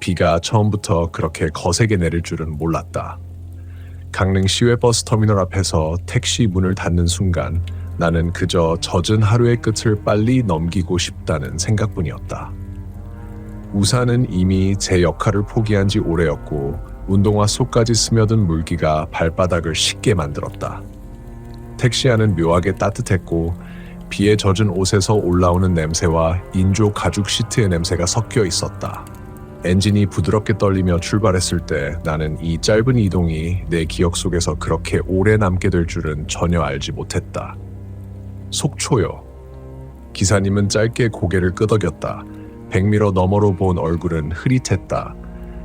비가 처음부터 그렇게 거세게 내릴 줄은 몰랐다. 강릉 시외버스 터미널 앞에서 택시 문을 닫는 순간 나는 그저 젖은 하루의 끝을 빨리 넘기고 싶다는 생각뿐이었다. 우산은 이미 제 역할을 포기한 지 오래였고 운동화 속까지 스며든 물기가 발바닥을 식게 만들었다. 택시 안은 묘하게 따뜻했고 비에 젖은 옷에서 올라오는 냄새와 인조 가죽 시트의 냄새가 섞여 있었다. 엔진이 부드럽게 떨리며 출발했을 때 나는 이 짧은 이동이 내 기억 속에서 그렇게 오래 남게 될 줄은 전혀 알지 못했다. 속초요. 기사님은 짧게 고개를 끄덕였다. 백미러 너머로 본 얼굴은 흐릿했다.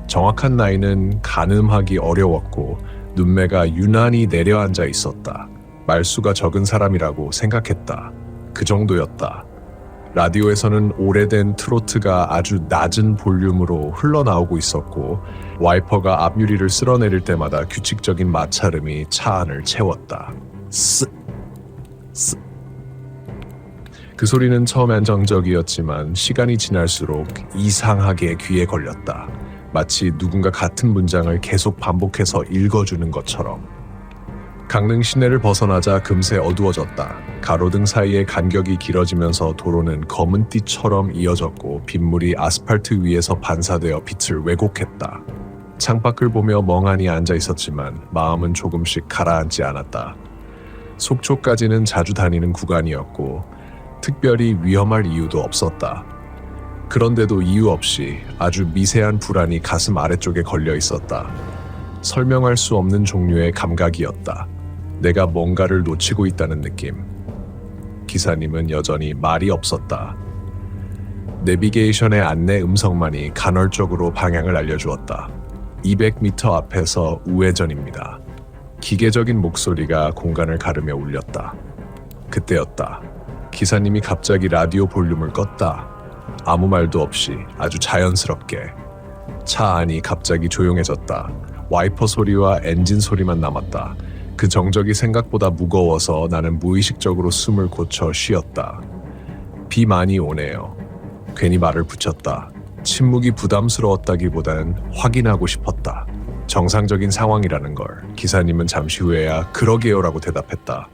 정확한 나이는 가늠하기 어려웠고 눈매가 유난히 내려앉아 있었다. 말수가 적은 사람이라고 생각했다. 그 정도였다. 라디오에서는 오래된 트로트가 아주 낮은 볼륨으로 흘러나오고 있었고 와이퍼가 앞유리를 쓸어내릴 때마다 규칙적인 마찰음이 차 안을 채웠다. 쓱, 쓱. 그 소리는 처음 안정적이었지만 시간이 지날수록 이상하게 귀에 걸렸다. 마치 누군가 같은 문장을 계속 반복해서 읽어주는 것처럼. 강릉 시내를 벗어나자 금세 어두워졌다. 가로등 사이의 간격이 길어지면서 도로는 검은 띠처럼 이어졌고 빗물이 아스팔트 위에서 반사되어 빛을 왜곡했다. 창밖을 보며 멍하니 앉아 있었지만 마음은 조금씩 가라앉지 않았다. 속초까지는 자주 다니는 구간이었고 특별히 위험할 이유도 없었다. 그런데도 이유 없이 아주 미세한 불안이 가슴 아래쪽에 걸려 있었다. 설명할 수 없는 종류의 감각이었다. 내가 뭔가를 놓치고 있다는 느낌. 기사님은 여전히 말이 없었다. 내비게이션의 안내 음성만이 간헐적으로 방향을 알려주었다. 200m 앞에서 우회전입니다. 기계적인 목소리가 공간을 가르며 울렸다. 그때였다. 기사님이 갑자기 라디오 볼륨을 껐다. 아무 말도 없이 아주 자연스럽게. 차 안이 갑자기 조용해졌다. 와이퍼 소리와 엔진 소리만 남았다. 그 정적이 생각보다 무거워서 나는 무의식적으로 숨을 고쳐 쉬었다. 비 많이 오네요. 괜히 말을 붙였다. 침묵이 부담스러웠다기보단 확인하고 싶었다. 정상적인 상황이라는 걸. 기사님은 잠시 후에야 그러게요라고 대답했다.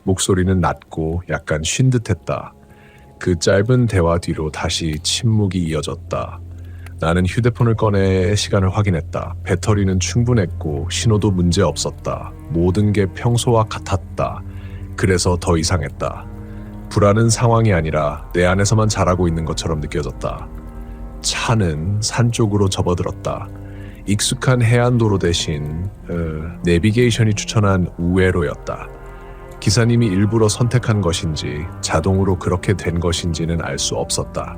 목소리는 낮고 약간 쉰 듯했다. 그 짧은 대화 뒤로 다시 침묵이 이어졌다. 나는 휴대폰을 꺼내 시간을 확인했다. 배터리는 충분했고 신호도 문제 없었다. 모든 게 평소와 같았다. 그래서 더 이상했다. 불안한 상황이 아니라 내 안에서만 자라고 있는 것처럼 느껴졌다. 차는 산 쪽으로 접어들었다. 익숙한 해안도로 대신 내비게이션이 추천한 우회로였다. 기사님이 일부러 선택한 것인지 자동으로 그렇게 된 것인지는 알 수 없었다.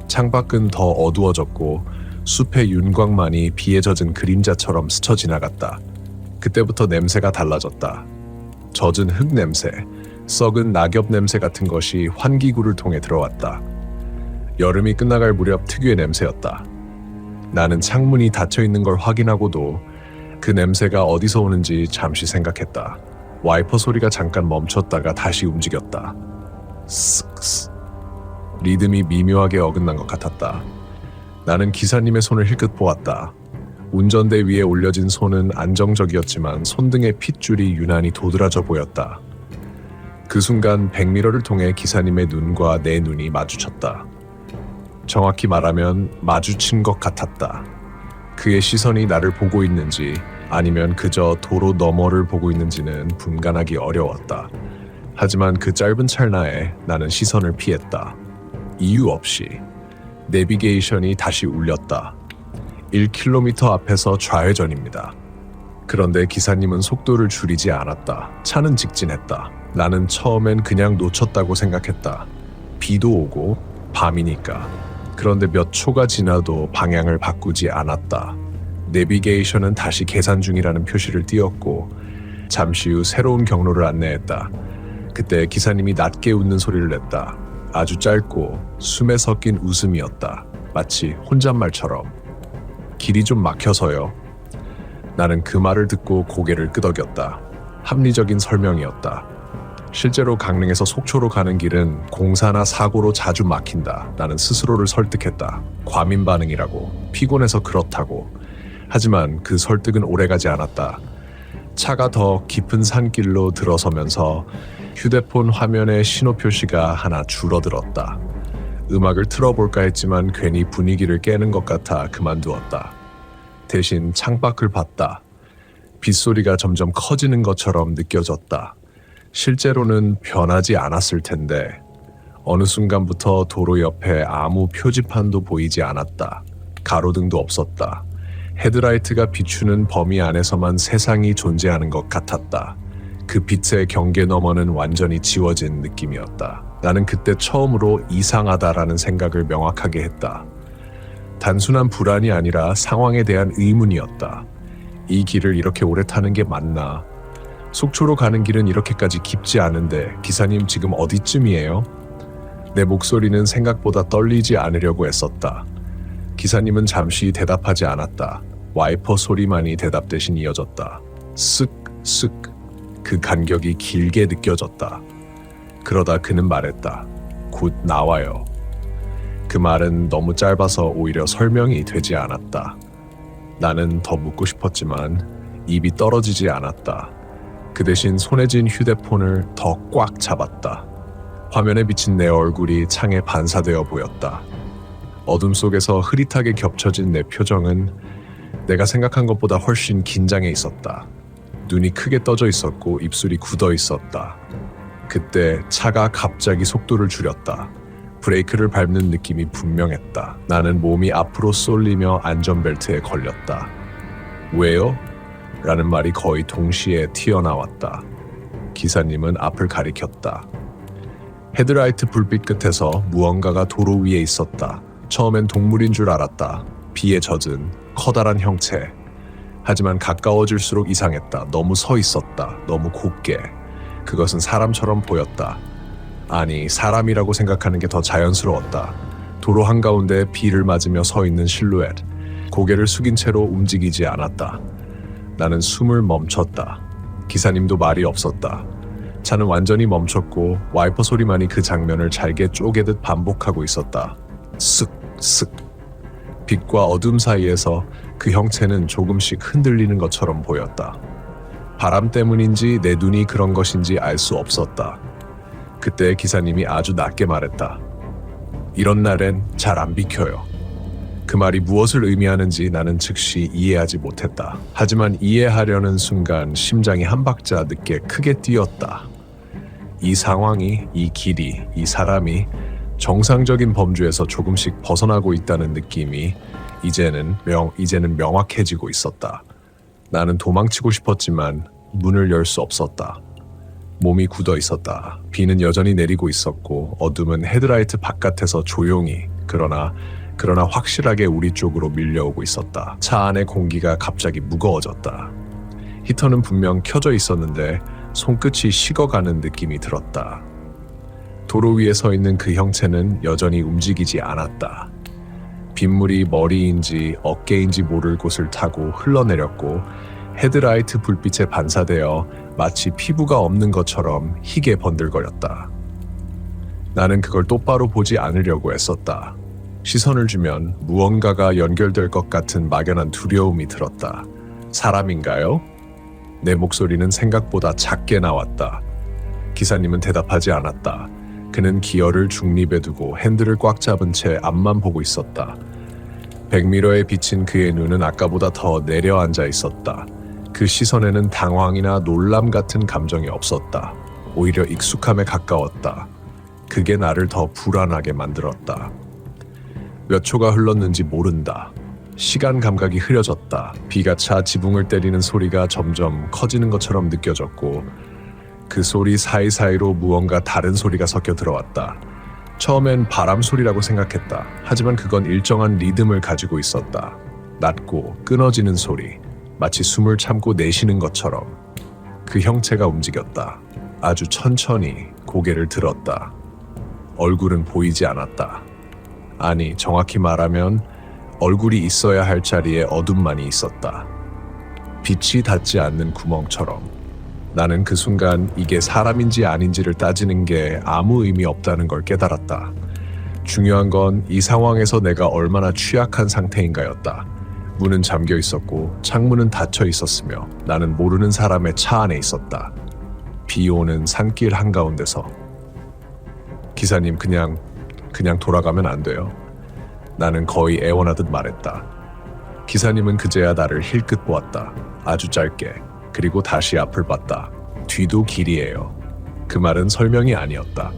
창밖은 더 어두워졌고 숲의 윤곽만이 비에 젖은 그림자처럼 스쳐 지나갔다. 그때부터 냄새가 달라졌다. 젖은 흙 냄새, 썩은 낙엽 냄새 같은 것이 환기구를 통해 들어왔다. 여름이 끝나갈 무렵 특유의 냄새였다. 나는 창문이 닫혀 있는 걸 확인하고도 그 냄새가 어디서 오는지 잠시 생각했다. 와이퍼 소리가 잠깐 멈췄다가 다시 움직였다. 쓱쓱. 리듬이 미묘하게 어긋난 것 같았다. 나는 기사님의 손을 힐끗 보았다. 운전대 위에 올려진 손은 안정적이었지만 손등의 핏줄이 유난히 도드라져 보였다. 그 순간 백미러를 통해 기사님의 눈과 내 눈이 마주쳤다. 정확히 말하면 마주친 것 같았다. 그의 시선이 나를 보고 있는지 아니면 그저 도로 너머를 보고 있는지는 분간하기 어려웠다. 하지만 그 짧은 찰나에 나는 시선을 피했다. 이유 없이. 내비게이션이 다시 울렸다. 1km 앞에서 좌회전입니다. 그런데 기사님은 속도를 줄이지 않았다. 차는 직진했다. 나는 처음엔 그냥 놓쳤다고 생각했다. 비도 오고 밤이니까. 그런데 몇 초가 지나도 방향을 바꾸지 않았다. 내비게이션은 다시 계산 중이라는 표시를 띄웠고 잠시 후 새로운 경로를 안내했다. 그때 기사님이 낮게 웃는 소리를 냈다. 아주 짧고 숨에 섞인 웃음이었다. 마치 혼잣말처럼. 길이 좀 막혀서요. 나는 그 말을 듣고 고개를 끄덕였다. 합리적인 설명이었다. 실제로 강릉에서 속초로 가는 길은 공사나 사고로 자주 막힌다. 나는 스스로를 설득했다. 과민 반응이라고. 피곤해서 그렇다고. 하지만 그 설득은 오래가지 않았다. 차가 더 깊은 산길로 들어서면서 휴대폰 화면에 신호 표시가 하나 줄어들었다. 음악을 틀어볼까 했지만 괜히 분위기를 깨는 것 같아 그만두었다. 대신 창밖을 봤다. 빗소리가 점점 커지는 것처럼 느껴졌다. 실제로는 변하지 않았을 텐데 어느 순간부터 도로 옆에 아무 표지판도 보이지 않았다. 가로등도 없었다. 헤드라이트가 비추는 범위 안에서만 세상이 존재하는 것 같았다. 그 빛의 경계 너머는 완전히 지워진 느낌이었다. 나는 그때 처음으로 이상하다라는 생각을 명확하게 했다. 단순한 불안이 아니라 상황에 대한 의문이었다. 이 길을 이렇게 오래 타는 게 맞나? 속초로 가는 길은 이렇게까지 깊지 않은데 기사님 지금 어디쯤이에요? 내 목소리는 생각보다 떨리지 않으려고 애썼다. 기사님은 잠시 대답하지 않았다. 와이퍼 소리만이 대답 대신 이어졌다. 쓱쓱. 그 간격이 길게 느껴졌다. 그러다 그는 말했다. 곧 나와요. 그 말은 너무 짧아서 오히려 설명이 되지 않았다. 나는 더 묻고 싶었지만 입이 떨어지지 않았다. 그 대신 손에 쥔 휴대폰을 더 꽉 잡았다. 화면에 비친 내 얼굴이 창에 반사되어 보였다. 어둠 속에서 흐릿하게 겹쳐진 내 표정은 내가 생각한 것보다 훨씬 긴장해 있었다. 눈이 크게 떠져 있었고 입술이 굳어 있었다. 그때 차가 갑자기 속도를 줄였다. 브레이크를 밟는 느낌이 분명했다. 나는 몸이 앞으로 쏠리며 안전벨트에 걸렸다. 왜요? 라는 말이 거의 동시에 튀어나왔다. 기사님은 앞을 가리켰다. 헤드라이트 불빛 끝에서 무언가가 도로 위에 있었다. 처음엔 동물인 줄 알았다. 비에 젖은 커다란 형체. 하지만 가까워질수록 이상했다. 너무 서 있었다. 너무 곱게. 그것은 사람처럼 보였다. 아니, 사람이라고 생각하는 게 더 자연스러웠다. 도로 한가운데 비를 맞으며 서 있는 실루엣. 고개를 숙인 채로 움직이지 않았다. 나는 숨을 멈췄다. 기사님도 말이 없었다. 차는 완전히 멈췄고 와이퍼 소리만이 그 장면을 잘게 쪼개듯 반복하고 있었다. 쓱쓱. 빛과 어둠 사이에서 그 형체는 조금씩 흔들리는 것처럼 보였다. 바람 때문인지 내 눈이 그런 것인지 알 수 없었다. 그때 기사님이 아주 낮게 말했다. 이런 날엔 잘 안 비켜요. 그 말이 무엇을 의미하는지 나는 즉시 이해하지 못했다. 하지만 이해하려는 순간 심장이 한 박자 늦게 크게 뛰었다. 이 상황이, 이 길이, 이 사람이 정상적인 범주에서 조금씩 벗어나고 있다는 느낌이 이제는 명확해지고 있었다. 나는 도망치고 싶었지만 문을 열 수 없었다. 몸이 굳어 있었다. 비는 여전히 내리고 있었고 어둠은 헤드라이트 바깥에서 조용히 그러나 확실하게 우리 쪽으로 밀려오고 있었다. 차 안의 공기가 갑자기 무거워졌다. 히터는 분명 켜져 있었는데 손끝이 식어가는 느낌이 들었다. 도로 위에 서 있는 그 형체는 여전히 움직이지 않았다. 빗물이 머리인지 어깨인지 모를 곳을 타고 흘러내렸고 헤드라이트 불빛에 반사되어 마치 피부가 없는 것처럼 희게 번들거렸다. 나는 그걸 똑바로 보지 않으려고 애썼다. 시선을 주면 무언가가 연결될 것 같은 막연한 두려움이 들었다. 사람인가요? 내 목소리는 생각보다 작게 나왔다. 기사님은 대답하지 않았다. 그는 기어를 중립에 두고 핸들을 꽉 잡은 채 앞만 보고 있었다. 백미러에 비친 그의 눈은 아까보다 더 내려앉아 있었다. 그 시선에는 당황이나 놀람 같은 감정이 없었다. 오히려 익숙함에 가까웠다. 그게 나를 더 불안하게 만들었다. 몇 초가 흘렀는지 모른다. 시간 감각이 흐려졌다. 비가 차 지붕을 때리는 소리가 점점 커지는 것처럼 느껴졌고 그 소리 사이사이로 무언가 다른 소리가 섞여 들어왔다. 처음엔 바람 소리라고 생각했다. 하지만 그건 일정한 리듬을 가지고 있었다. 낮고 끊어지는 소리. 마치 숨을 참고 내쉬는 것처럼. 그 형체가 움직였다. 아주 천천히 고개를 들었다. 얼굴은 보이지 않았다. 아니, 정확히 말하면 얼굴이 있어야 할 자리에 어둠만이 있었다. 빛이 닿지 않는 구멍처럼. 나는 그 순간 이게 사람인지 아닌지를 따지는 게 아무 의미 없다는 걸 깨달았다. 중요한 건 이 상황에서 내가 얼마나 취약한 상태인가였다. 문은 잠겨 있었고 창문은 닫혀 있었으며 나는 모르는 사람의 차 안에 있었다. 비 오는 산길 한가운데서. 기사님, 그냥 돌아가면 안 돼요. 나는 거의 애원하듯 말했다. 기사님은 그제야 나를 힐끗 보았다. 아주 짧게. 그리고 다시 앞을 봤다. 뒤도 길이에요. 그 말은 설명이 아니었다.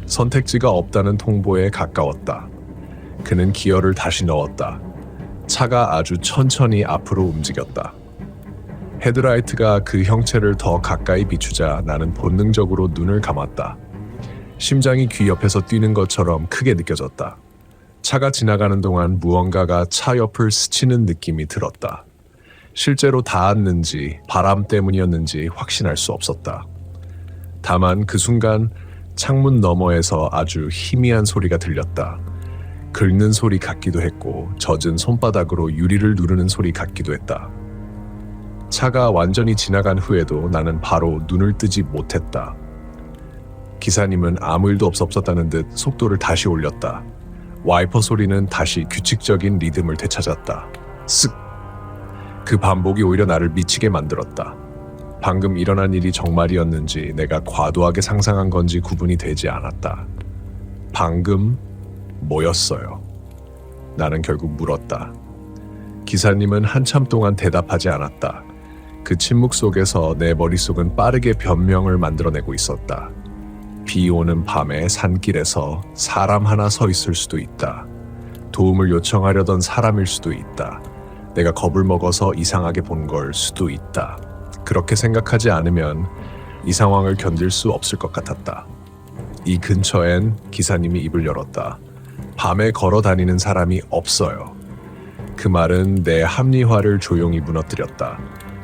선택지가 없다는 통보에 가까웠다. 그는 기어를 다시 넣었다. 차가 아주 천천히 앞으로 움직였다. 헤드라이트가 그 형체를 더 가까이 비추자 나는 본능적으로 눈을 감았다. 심장이 귀 옆에서 뛰는 것처럼 크게 느껴졌다. 차가 지나가는 동안 무언가가 차 옆을 스치는 느낌이 들었다. 실제로 닿았는지 바람 때문이었는지 확신할 수 없었다. 다만 그 순간 창문 너머에서 아주 희미한 소리가 들렸다. 긁는 소리 같기도 했고 젖은 손바닥으로 유리를 누르는 소리 같기도 했다. 차가 완전히 지나간 후에도 나는 바로 눈을 뜨지 못했다. 기사님은 아무 일도 없었다는 듯 속도를 다시 올렸다. 와이퍼 소리는 다시 규칙적인 리듬을 되찾았다. 쓱! 그 반복이 오히려 나를 미치게 만들었다. 방금 일어난 일이 정말이었는지 내가 과도하게 상상한 건지 구분이 되지 않았다. 방금 뭐였어요? 나는 결국 물었다. 기사님은 한참 동안 대답하지 않았다. 그 침묵 속에서 내 머릿속은 빠르게 변명을 만들어내고 있었다. 비 오는 밤에 산길에서 사람 하나 서 있을 수도 있다. 도움을 요청하려던 사람일 수도 있다. 내가 겁을 먹어서 이상하게 본 걸 수도 있다. 그렇게 생각하지 않으면 이 상황을 견딜 수 없을 것 같았다. 이 근처엔 기사님이 입을 열었다. 밤에 걸어 다니는 사람이 없어요. 그 말은 내 합리화를 조용히 무너뜨렸다.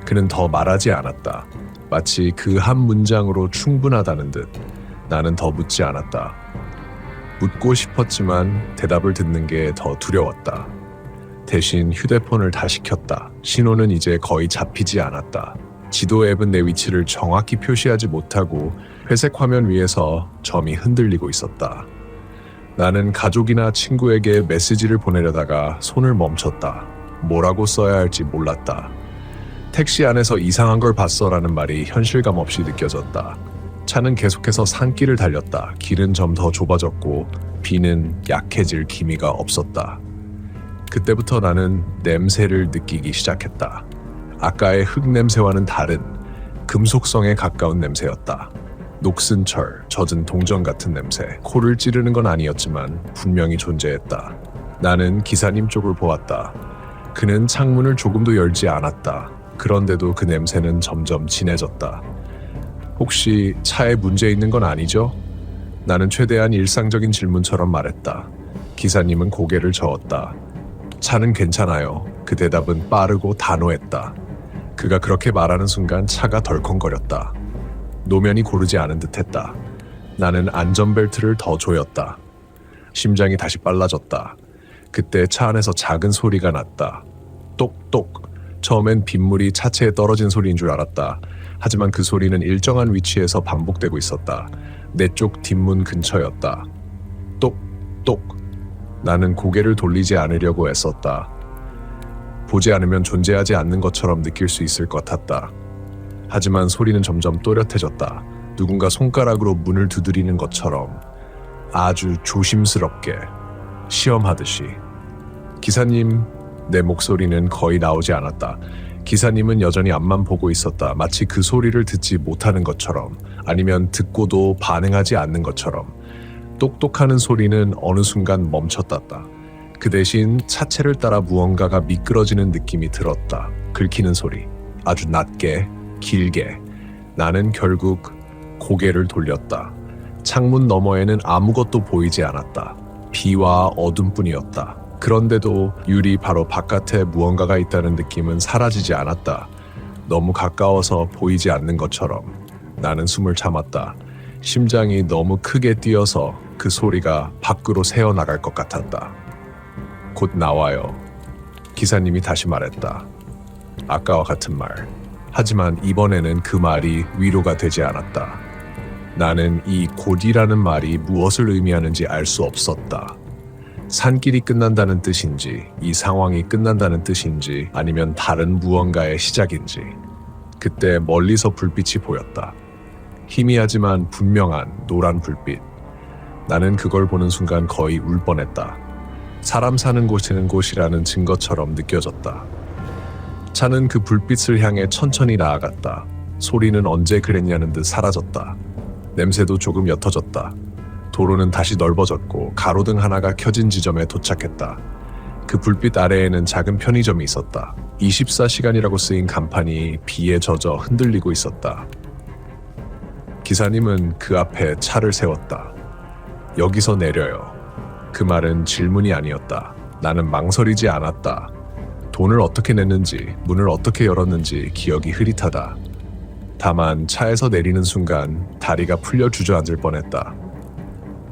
그는 더 말하지 않았다. 마치 그 한 문장으로 충분하다는 듯. 나는 더 묻지 않았다. 묻고 싶었지만 대답을 듣는 게 더 두려웠다. 대신 휴대폰을 다시 켰다. 신호는 이제 거의 잡히지 않았다. 지도 앱은 내 위치를 정확히 표시하지 못하고 회색 화면 위에서 점이 흔들리고 있었다. 나는 가족이나 친구에게 메시지를 보내려다가 손을 멈췄다. 뭐라고 써야 할지 몰랐다. 택시 안에서 이상한 걸 봤어라는 말이 현실감 없이 느껴졌다. 차는 계속해서 산길을 달렸다. 길은 좀 더 좁아졌고 비는 약해질 기미가 없었다. 그때부터 나는 냄새를 느끼기 시작했다. 아까의 흙 냄새와는 다른 금속성에 가까운 냄새였다. 녹슨 철, 젖은 동전 같은 냄새. 코를 찌르는 건 아니었지만 분명히 존재했다. 나는 기사님 쪽을 보았다. 그는 창문을 조금도 열지 않았다. 그런데도 그 냄새는 점점 진해졌다. 혹시 차에 문제 있는 건 아니죠? 나는 최대한 일상적인 질문처럼 말했다. 기사님은 고개를 저었다. 차는 괜찮아요. 그 대답은 빠르고 단호했다. 그가 그렇게 말하는 순간 차가 덜컹거렸다. 노면이 고르지 않은 듯했다. 나는 안전벨트를 더 조였다. 심장이 다시 빨라졌다. 그때 차 안에서 작은 소리가 났다. 똑똑. 처음엔 빗물이 차체에 떨어진 소리인 줄 알았다. 하지만 그 소리는 일정한 위치에서 반복되고 있었다. 내 쪽 뒷문 근처였다. 똑똑. 나는 고개를 돌리지 않으려고 애썼다. 보지 않으면 존재하지 않는 것처럼 느낄 수 있을 것 같았다. 하지만 소리는 점점 또렷해졌다. 누군가 손가락으로 문을 두드리는 것처럼 아주 조심스럽게 시험하듯이. 기사님, 내 목소리는 거의 나오지 않았다. 기사님은 여전히 앞만 보고 있었다. 마치 그 소리를 듣지 못하는 것처럼, 아니면 듣고도 반응하지 않는 것처럼. 똑똑하는 소리는 어느 순간 멈췄다. 그 대신 차체를 따라 무언가가 미끄러지는 느낌이 들었다. 긁히는 소리. 아주 낮게, 길게. 나는 결국 고개를 돌렸다. 창문 너머에는 아무것도 보이지 않았다. 비와 어둠뿐이었다. 그런데도 유리 바로 바깥에 무언가가 있다는 느낌은 사라지지 않았다. 너무 가까워서 보이지 않는 것처럼. 나는 숨을 참았다. 심장이 너무 크게 뛰어서 그 소리가 밖으로 새어나갈 것 같았다. 곧 나와요. 기사님이 다시 말했다. 아까와 같은 말. 하지만 이번에는 그 말이 위로가 되지 않았다. 나는 이 곧이라는 말이 무엇을 의미하는지 알 수 없었다. 산길이 끝난다는 뜻인지, 이 상황이 끝난다는 뜻인지, 아니면 다른 무언가의 시작인지. 그때 멀리서 불빛이 보였다. 희미하지만 분명한 노란 불빛. 나는 그걸 보는 순간 거의 울 뻔했다. 사람 사는 곳이는 곳이라는 증거처럼 느껴졌다. 차는 그 불빛을 향해 천천히 나아갔다. 소리는 언제 그랬냐는 듯 사라졌다. 냄새도 조금 옅어졌다. 도로는 다시 넓어졌고 가로등 하나가 켜진 지점에 도착했다. 그 불빛 아래에는 작은 편의점이 있었다. 24시간이라고 쓰인 간판이 비에 젖어 흔들리고 있었다. 기사님은 그 앞에 차를 세웠다. 여기서 내려요. 그 말은 질문이 아니었다. 나는 망설이지 않았다. 돈을 어떻게 냈는지, 문을 어떻게 열었는지 기억이 흐릿하다. 다만 차에서 내리는 순간 다리가 풀려 주저앉을 뻔했다.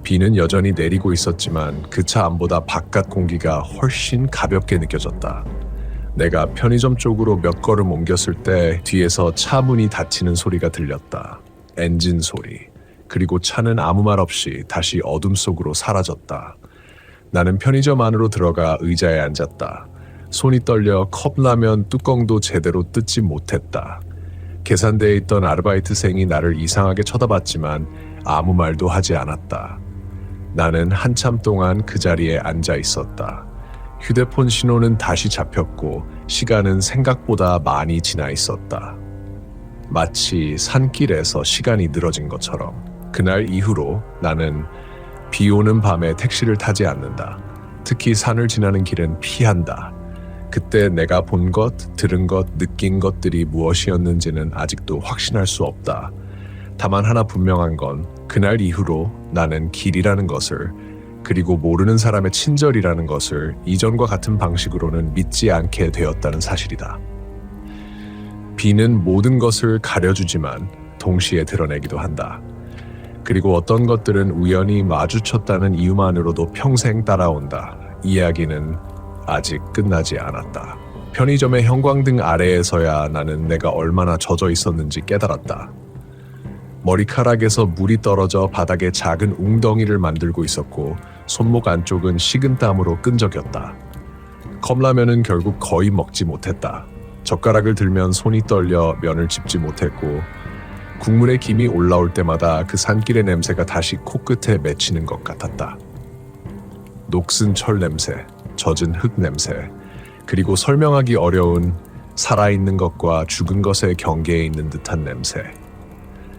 비는 여전히 내리고 있었지만 그 차 안보다 바깥 공기가 훨씬 가볍게 느껴졌다. 내가 편의점 쪽으로 몇 걸음 옮겼을 때 뒤에서 차 문이 닫히는 소리가 들렸다. 엔진 소리. 그리고 차는 아무 말 없이 다시 어둠 속으로 사라졌다. 나는 편의점 안으로 들어가 의자에 앉았다. 손이 떨려 컵라면 뚜껑도 제대로 뜯지 못했다. 계산대에 있던 아르바이트생이 나를 이상하게 쳐다봤지만 아무 말도 하지 않았다. 나는 한참 동안 그 자리에 앉아 있었다. 휴대폰 신호는 다시 잡혔고 시간은 생각보다 많이 지나 있었다. 마치 산길에서 시간이 늘어진 것처럼. 그날 이후로 나는 비 오는 밤에 택시를 타지 않는다. 특히 산을 지나는 길은 피한다. 그때 내가 본 것, 들은 것, 느낀 것들이 무엇이었는지는 아직도 확신할 수 없다. 다만 하나 분명한 건 그날 이후로 나는 길이라는 것을, 그리고 모르는 사람의 친절이라는 것을 이전과 같은 방식으로는 믿지 않게 되었다는 사실이다. 비는 모든 것을 가려주지만 동시에 드러내기도 한다. 그리고 어떤 것들은 우연히 마주쳤다는 이유만으로도 평생 따라온다. 이야기는 아직 끝나지 않았다. 편의점의 형광등 아래에서야 나는 내가 얼마나 젖어 있었는지 깨달았다. 머리카락에서 물이 떨어져 바닥에 작은 웅덩이를 만들고 있었고 손목 안쪽은 식은땀으로 끈적였다. 컵라면은 결국 거의 먹지 못했다. 젓가락을 들면 손이 떨려 면을 짚지 못했고 국물의 김이 올라올 때마다 그 산길의 냄새가 다시 코끝에 맺히는 것 같았다. 녹슨 철 냄새, 젖은 흙 냄새, 그리고 설명하기 어려운 살아있는 것과 죽은 것의 경계에 있는 듯한 냄새.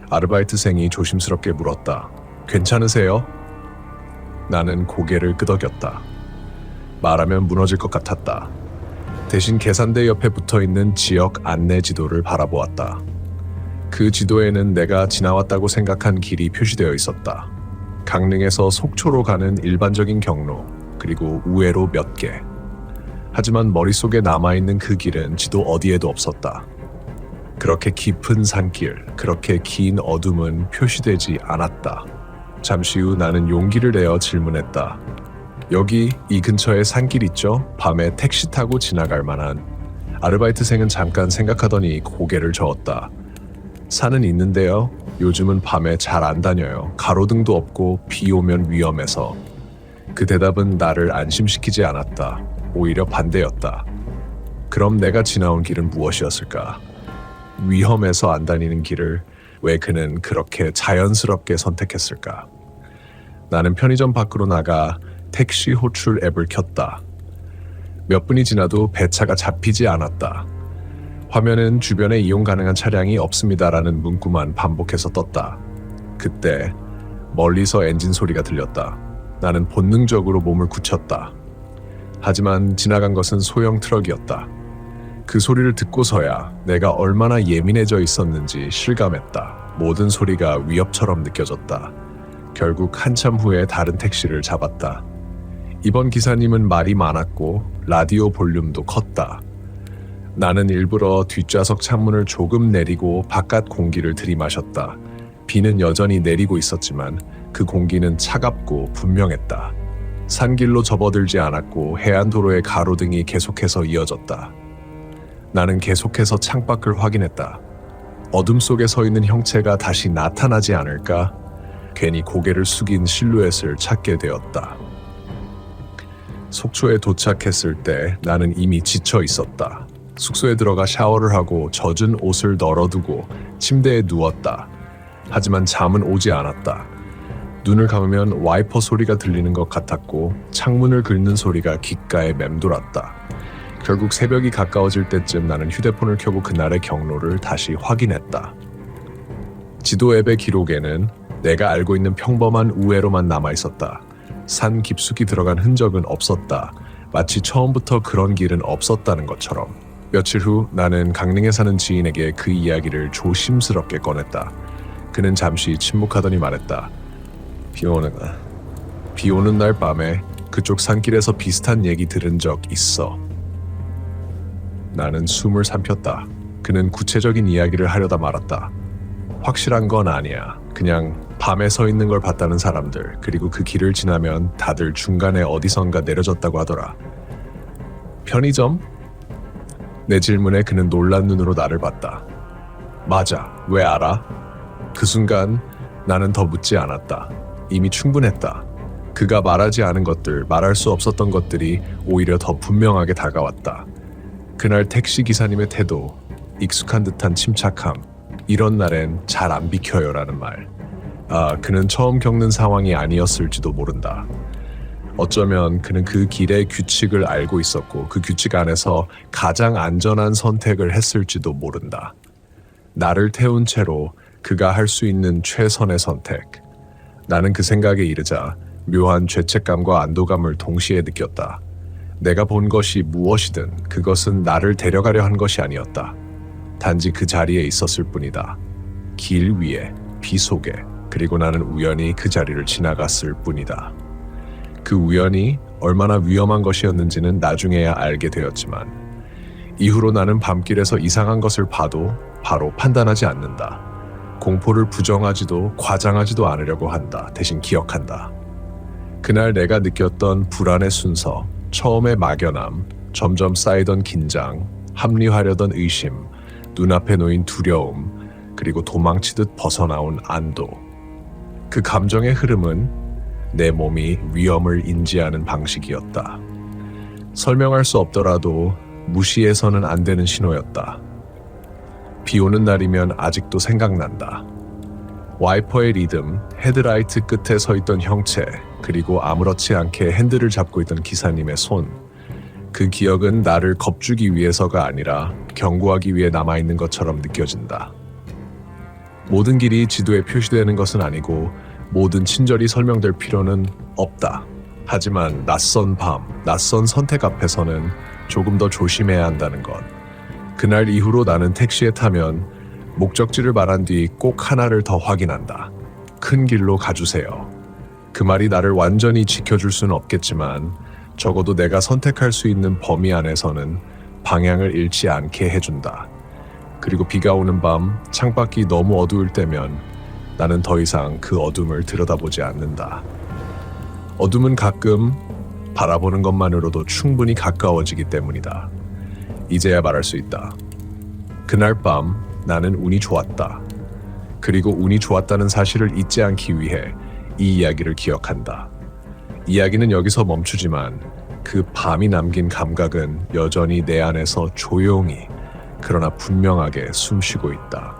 아르바이트생이 조심스럽게 물었다. 괜찮으세요? 나는 고개를 끄덕였다. 말하면 무너질 것 같았다. 대신 계산대 옆에 붙어있는 지역 안내 지도를 바라보았다. 그 지도에는 내가 지나왔다고 생각한 길이 표시되어 있었다. 강릉에서 속초로 가는 일반적인 경로, 그리고 우회로 몇 개. 하지만 머릿속에 남아있는 그 길은 지도 어디에도 없었다. 그렇게 깊은 산길, 그렇게 긴 어둠은 표시되지 않았다. 잠시 후 나는 용기를 내어 질문했다. 여기 이 근처에 산길 있죠? 밤에 택시 타고 지나갈 만한. 아르바이트생은 잠깐 생각하더니 고개를 저었다. 산은 있는데요. 요즘은 밤에 잘 안 다녀요. 가로등도 없고 비 오면 위험해서. 그 대답은 나를 안심시키지 않았다. 오히려 반대였다. 그럼 내가 지나온 길은 무엇이었을까? 위험해서 안 다니는 길을 왜 그는 그렇게 자연스럽게 선택했을까? 나는 편의점 밖으로 나가 택시 호출 앱을 켰다. 몇 분이 지나도 배차가 잡히지 않았다. 화면은 주변에 이용 가능한 차량이 없습니다라는 문구만 반복해서 떴다. 그때 멀리서 엔진 소리가 들렸다. 나는 본능적으로 몸을 굳혔다. 하지만 지나간 것은 소형 트럭이었다. 그 소리를 듣고서야 내가 얼마나 예민해져 있었는지 실감했다. 모든 소리가 위협처럼 느껴졌다. 결국 한참 후에 다른 택시를 잡았다. 이번 기사님은 말이 많았고 라디오 볼륨도 컸다. 나는 일부러 뒷좌석 창문을 조금 내리고 바깥 공기를 들이마셨다. 비는 여전히 내리고 있었지만 그 공기는 차갑고 분명했다. 산길로 접어들지 않았고 해안도로의 가로등이 계속해서 이어졌다. 나는 계속해서 창밖을 확인했다. 어둠 속에 서 있는 형체가 다시 나타나지 않을까? 괜히 고개를 숙인 실루엣을 찾게 되었다. 속초에 도착했을 때 나는 이미 지쳐 있었다. 숙소에 들어가 샤워를 하고 젖은 옷을 널어두고 침대에 누웠다. 하지만 잠은 오지 않았다. 눈을 감으면 와이퍼 소리가 들리는 것 같았고 창문을 긁는 소리가 귓가에 맴돌았다. 결국 새벽이 가까워질 때쯤 나는 휴대폰을 켜고 그날의 경로를 다시 확인했다. 지도 앱의 기록에는 내가 알고 있는 평범한 우회로만 남아있었다. 산 깊숙이 들어간 흔적은 없었다. 마치 처음부터 그런 길은 없었다는 것처럼. 며칠 후 나는 강릉에 사는 지인에게 그 이야기를 조심스럽게 꺼냈다. 그는 잠시 침묵하더니 말했다. 비 오는 날 밤에 그쪽 산길에서 비슷한 얘기 들은 적 있어. 나는 숨을 삼켰다. 그는 구체적인 이야기를 하려다 말았다. 확실한 건 아니야. 그냥 밤에 서 있는 걸 봤다는 사람들, 그리고 그 길을 지나면 다들 중간에 어디선가 내려졌다고 하더라. 편의점? 내 질문에 그는 놀란 눈으로 나를 봤다. 맞아. 왜 알아? 그 순간 나는 더 묻지 않았다. 이미 충분했다. 그가 말하지 않은 것들, 말할 수 없었던 것들이 오히려 더 분명하게 다가왔다. 그날 택시 기사님의 태도, 익숙한 듯한 침착함, 이런 날엔 잘 안 비켜요라는 말. 그는 처음 겪는 상황이 아니었을지도 모른다. 어쩌면 그는 그 길의 규칙을 알고 있었고 그 규칙 안에서 가장 안전한 선택을 했을지도 모른다. 나를 태운 채로 그가 할 수 있는 최선의 선택. 나는 그 생각에 이르자 묘한 죄책감과 안도감을 동시에 느꼈다. 내가 본 것이 무엇이든 그것은 나를 데려가려 한 것이 아니었다. 단지 그 자리에 있었을 뿐이다. 길 위에, 비 속에, 그리고 나는 우연히 그 자리를 지나갔을 뿐이다. 그 우연이 얼마나 위험한 것이었는지는 나중에야 알게 되었지만 이후로 나는 밤길에서 이상한 것을 봐도 바로 판단하지 않는다. 공포를 부정하지도 과장하지도 않으려고 한다. 대신 기억한다. 그날 내가 느꼈던 불안의 순서, 처음의 막연함, 점점 쌓이던 긴장, 합리화하려던 의심, 눈앞에 놓인 두려움, 그리고 도망치듯 벗어나온 안도. 그 감정의 흐름은 내 몸이 위험을 인지하는 방식이었다. 설명할 수 없더라도 무시해서는 안 되는 신호였다. 비 오는 날이면 아직도 생각난다. 와이퍼의 리듬, 헤드라이트 끝에 서 있던 형체, 그리고 아무렇지 않게 핸들을 잡고 있던 기사님의 손. 그 기억은 나를 겁주기 위해서가 아니라 경고하기 위해 남아있는 것처럼 느껴진다. 모든 길이 지도에 표시되는 것은 아니고 모든 친절히 설명될 필요는 없다. 하지만 낯선 밤, 낯선 선택 앞에서는 조금 더 조심해야 한다는 것. 그날 이후로 나는 택시에 타면 목적지를 말한 뒤 꼭 하나를 더 확인한다. 큰 길로 가주세요. 그 말이 나를 완전히 지켜줄 수는 없겠지만 적어도 내가 선택할 수 있는 범위 안에서는 방향을 잃지 않게 해준다. 그리고 비가 오는 밤 창밖이 너무 어두울 때면 나는 더 이상 그 어둠을 들여다보지 않는다. 어둠은 가끔 바라보는 것만으로도 충분히 가까워지기 때문이다. 이제야 말할 수 있다. 그날 밤 나는 운이 좋았다. 그리고 운이 좋았다는 사실을 잊지 않기 위해 이 이야기를 기억한다. 이야기는 여기서 멈추지만 그 밤이 남긴 감각은 여전히 내 안에서 조용히 그러나 분명하게 숨쉬고 있다.